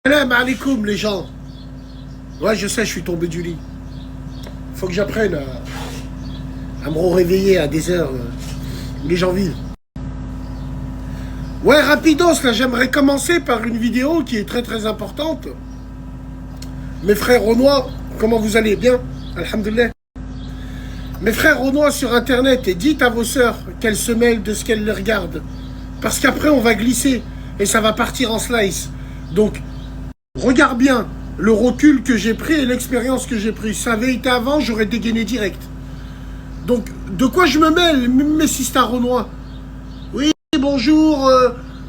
Salam alaikum les gens. Ouais, je sais, je suis tombé du lit. Faut que j'apprenne à me réveiller à des heures où les gens vivent. Ouais, rapidos, là, j'aimerais commencer par une vidéo qui est très importante. Mes frères renois, comment vous allez? Bien? Alhamdoulilah. Mes frères renois sur internet, et dites à vos sœurs qu'elles se mêlent de ce qu'elles les regardent. Parce qu'après, on va glisser et ça va partir en slice. Donc, regarde bien le recul que j'ai pris et l'expérience que j'ai pris. Ça avait été avant, j'aurais dégainé direct. Donc, de quoi je me mêle, mes sisters renois? Oui, bonjour,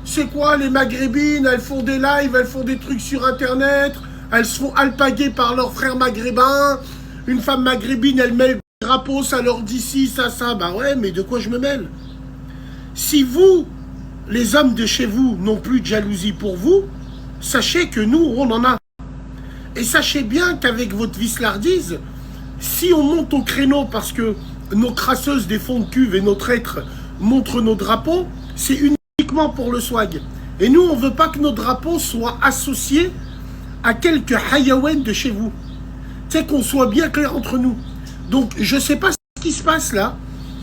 c'est quoi les maghrébines? Elles font des lives, elles font des trucs sur internet, elles se font alpaguer par leurs frères maghrébins. Une femme maghrébine, elle met le drapeau, ça leur dit ci, ça. Bah ouais, mais de quoi je me mêle? Si vous, les hommes de chez vous, n'ont plus de jalousie pour vous, sachez que nous, on en a. Et sachez bien qu'avec votre vislardise, si on monte au créneau parce que nos crasseuses des fonds de cuve et nos traîtres montrent nos drapeaux, c'est uniquement pour le swag. Et nous, on ne veut pas que nos drapeaux soient associés à quelques hayawen de chez vous. Tu sais, qu'on soit bien clair entre nous. Donc, je ne sais pas ce qui se passe là.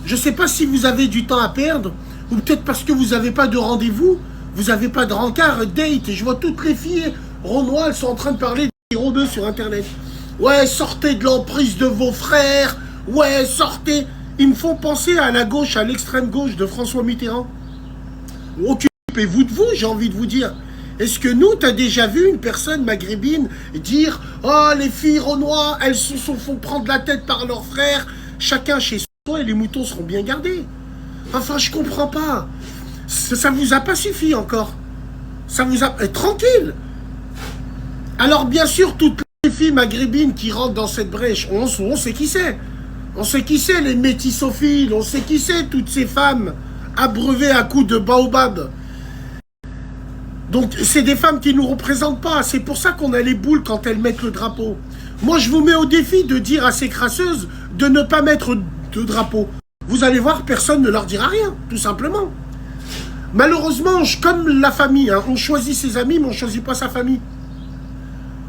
Je ne sais pas si vous avez du temps à perdre, ou peut-être parce que vous n'avez pas de rendez-vous, vous n'avez pas de rencard, date. Et je vois toutes les filles renois, elles sont en train de parler des robeux sur internet. Ouais, sortez de l'emprise de vos frères. Ouais, sortez. Ils me font penser à la gauche, à l'extrême gauche de François Mitterrand. Occupez-vous de vous, j'ai envie de vous dire. Est-ce que nous, t'as déjà vu une personne maghrébine dire « Oh, les filles renois, elles se font prendre la tête par leurs frères, chacun chez soi et les moutons seront bien gardés. » Enfin, je comprends pas. Ça vous a pas suffi encore. Ça vous a... tranquille. Alors, bien sûr, toutes les filles maghrébines qui rentrent dans cette brèche, on sait qui c'est. On sait qui c'est, les métissophiles. On sait qui c'est, toutes ces femmes abreuvées à coups de baobab. Donc, c'est des femmes qui ne nous représentent pas. C'est pour ça qu'on a les boules quand elles mettent le drapeau. Moi, je vous mets au défi de dire à ces crasseuses de ne pas mettre de drapeau. Vous allez voir, personne ne leur dira rien, tout simplement. Malheureusement, comme la famille, hein, on choisit ses amis, mais on ne choisit pas sa famille.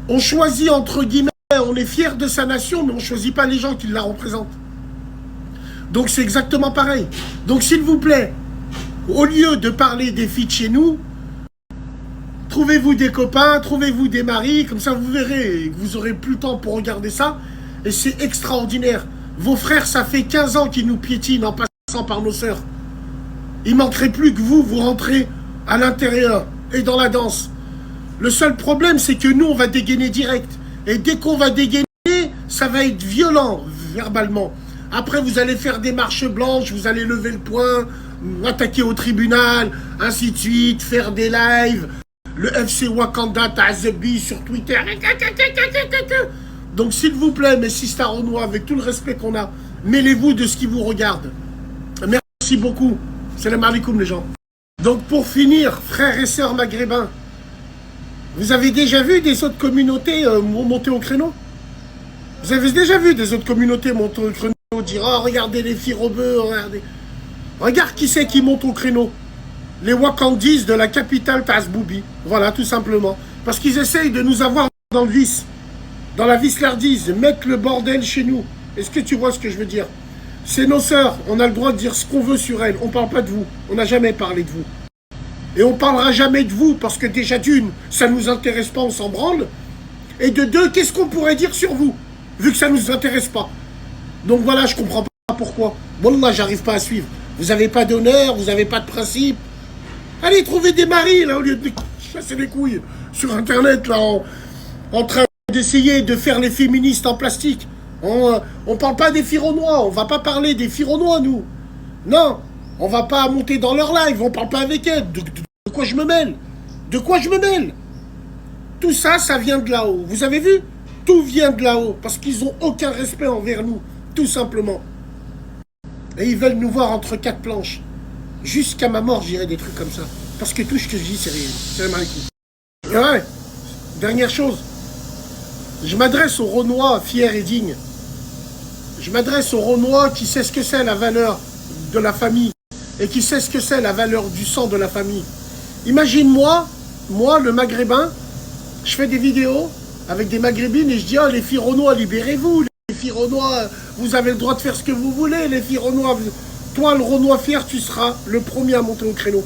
On choisit, entre guillemets, on est fier de sa nation, mais on ne choisit pas les gens qui la représentent. Donc, c'est exactement pareil. Donc, s'il vous plaît, au lieu de parler des filles de chez nous, trouvez-vous des copains, trouvez-vous des maris, comme ça vous verrez, vous aurez plus le temps pour regarder ça, et c'est extraordinaire. Vos frères, ça fait 15 ans qu'ils nous piétinent en passant par nos sœurs. Il manquerait plus que vous rentrez à l'intérieur et dans la danse. Le seul problème, c'est que nous, on va dégainer direct. Et dès qu'on va dégainer, ça va être violent, verbalement. Après, vous allez faire des marches blanches, vous allez lever le poing, attaquer au tribunal, ainsi de suite, faire des lives. Le FC Wakanda Tazebi sur Twitter. Donc, s'il vous plaît, mes sisters renois, avec tout le respect qu'on a, mêlez-vous de ce qui vous regarde. Merci beaucoup. Salam alaikum, les gens. Donc, pour finir, frères et sœurs maghrébins, vous avez déjà vu des autres communautés monter au créneau? Vous avez déjà vu des autres communautés monter au créneau, dire « Oh, regardez les filles robeux, regardez. » Regarde qui c'est qui monte au créneau. Les Wakandis de la capitale Tazboubi. Voilà, tout simplement. Parce qu'ils essayent de nous avoir dans le vice. Dans la vislardise. Mettre le bordel chez nous. Est-ce que tu vois ce que je veux dire? C'est nos sœurs. On a le droit de dire ce qu'on veut sur elles. On ne parle pas de vous. On n'a jamais parlé de vous. Et on ne parlera jamais de vous. Parce que déjà d'une, ça ne nous intéresse pas, on s'en branle. Et de deux, qu'est-ce qu'on pourrait dire sur vous? Vu que ça ne nous intéresse pas. Donc voilà, je ne comprends pas pourquoi. Wallah, j'arrive pas à suivre. Vous n'avez pas d'honneur, vous n'avez pas de principe. Allez, trouver des maris, là, au lieu de chasser les couilles sur Internet, là, en train d'essayer de faire les féministes en plastique. On parle pas des filles renois, on va pas parler des filles renois, nous. Non, on va pas monter dans leur live, on parle pas avec elles. De quoi je me mêle? De quoi je me mêle? Tout ça, ça vient de là-haut. Vous avez vu? Tout vient de là-haut, parce qu'ils ont aucun respect envers nous, tout simplement. Et ils veulent nous voir entre quatre planches. Jusqu'à ma mort, j'irai des trucs comme ça. Parce que tout ce que je dis, c'est réel. C'est mal. Ouais. Dernière chose. Je m'adresse aux Renois fiers et dignes. Je m'adresse aux Renois qui sait ce que c'est la valeur de la famille. Et qui sait ce que c'est la valeur du sang de la famille. Imagine-moi, moi, le Maghrébin, Je fais des vidéos avec des maghrébines et je dis, oh, les filles renois, libérez-vous. Les filles renois, vous avez le droit de faire ce que vous voulez. Les filles renois, toi, le renois fier, tu seras le premier à monter au créneau.